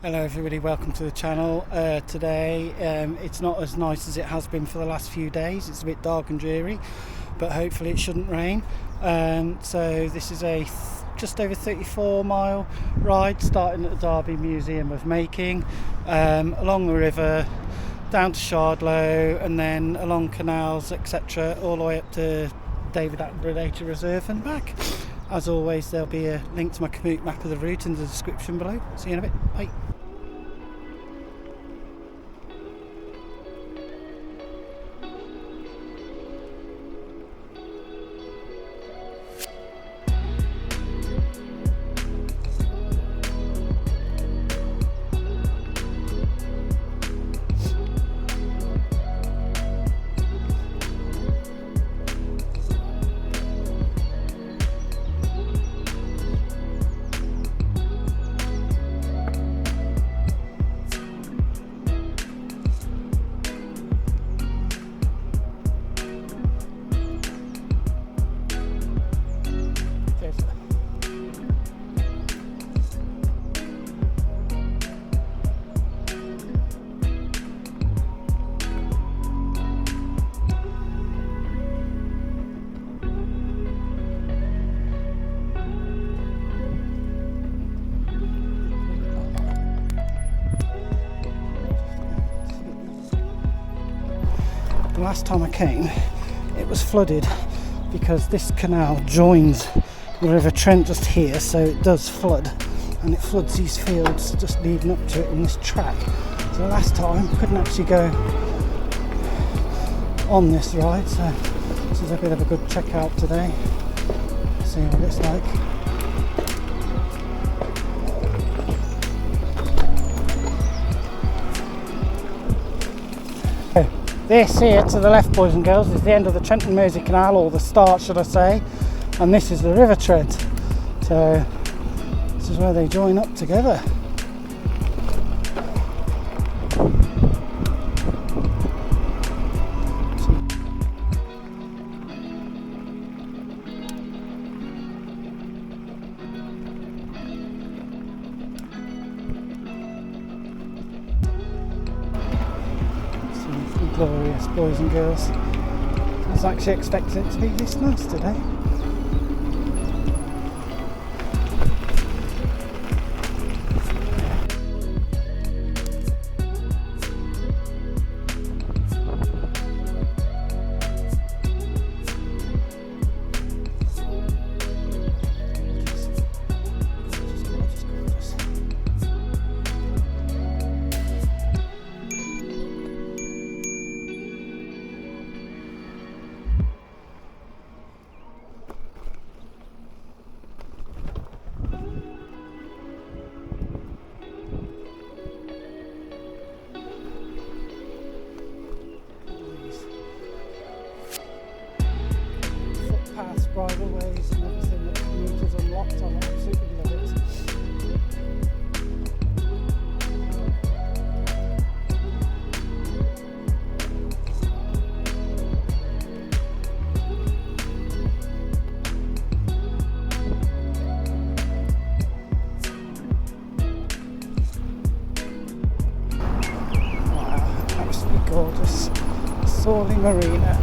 Hello everybody, welcome to the channel. Today it's not as nice as it has been for the last few days. It's a bit dark and dreary, but hopefully it shouldn't rain. So this is a just over 34-mile ride starting at the Derby Museum of Making, along the river, down to Shardlow, and then along canals, etc., all the way up to Attenborough Nature Reserve and back. As always, there'll be a link to my commute map of the route in the description below. See you in a bit. Bye. The last time I came, it was flooded because this canal joins the River Trent just here, so it does flood, and it floods these fields just leading up to it in this track. So last time I couldn't actually go on this ride, so this is a bit of a good check out today. See what it's like. This here to the left, boys and girls, is the end of the Trent and Mersey Canal, or the start should I say, and this is the River Trent. So this is where they join up together. Glorious, boys and girls. I was actually expecting it to be this nice today. Footpaths, bridleways and everything that commuters unlocked. I absolutely love it. Wow, absolutely gorgeous. Marina.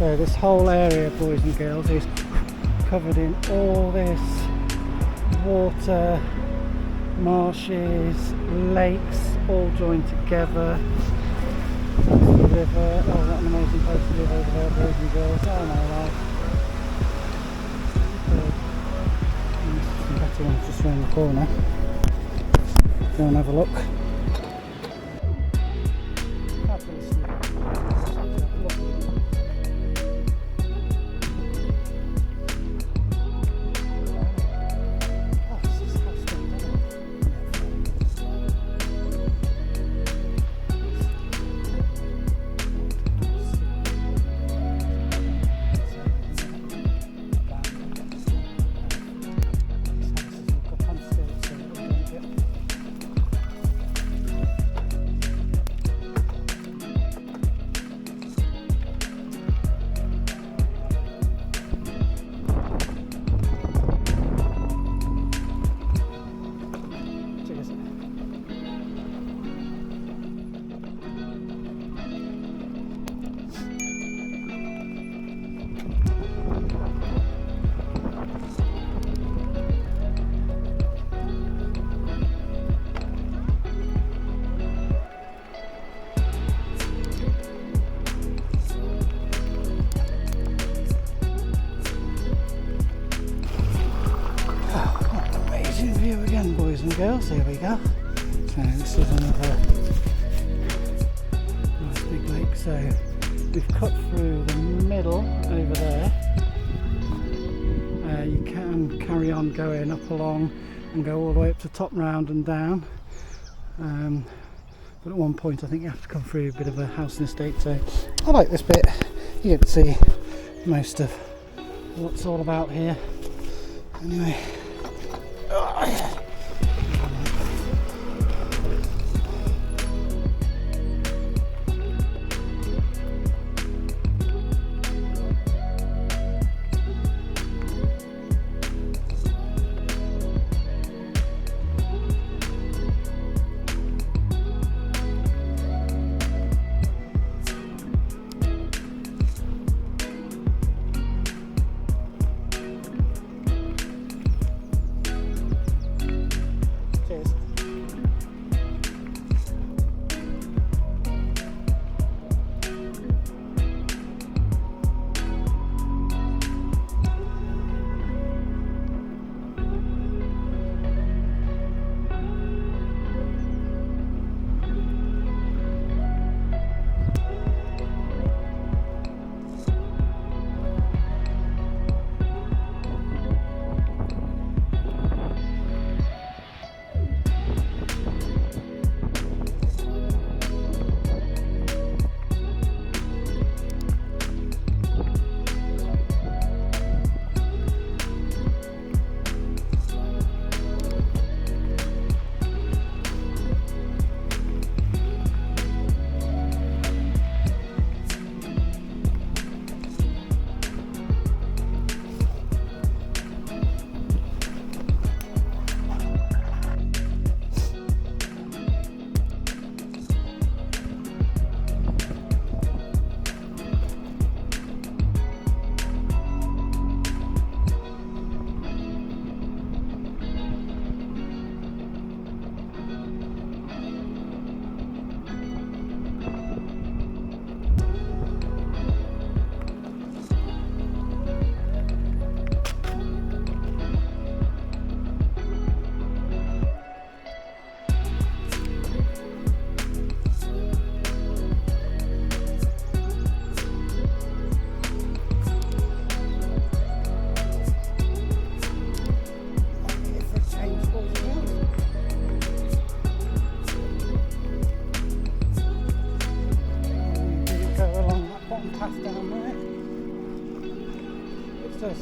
So this whole area, boys and girls, is covered in all this water, marshes, lakes, all joined together. That's the river. Oh, what an amazing place to live over there, boys and girls. Oh my life. Some better ones just round the corner. Go and have a look. Boys and girls, here we go. So this is another nice big lake. So we've cut through the middle over there. You can carry on going up along and go all the way up to top round and down. But at one point I think you have to come through a bit of a housing estate. So I like this bit. You get to see most of what's all about here. Anyway. Oh, yeah.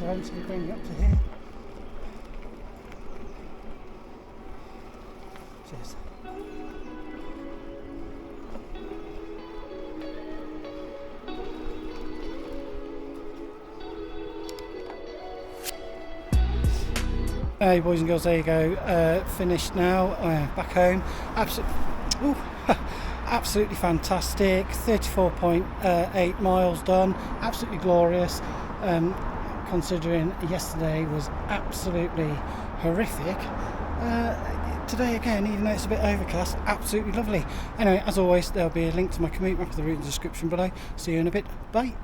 Eventually bring it up to here. Cheers. Hey boys and girls, there you go. Finished now. Back home. absolutely fantastic. 34.8 miles done, absolutely glorious. Considering yesterday was absolutely horrific. Today again, even though it's a bit overcast, absolutely lovely. Anyway, as always, there'll be a link to my commute map of the route in the description below. See you in a bit. Bye.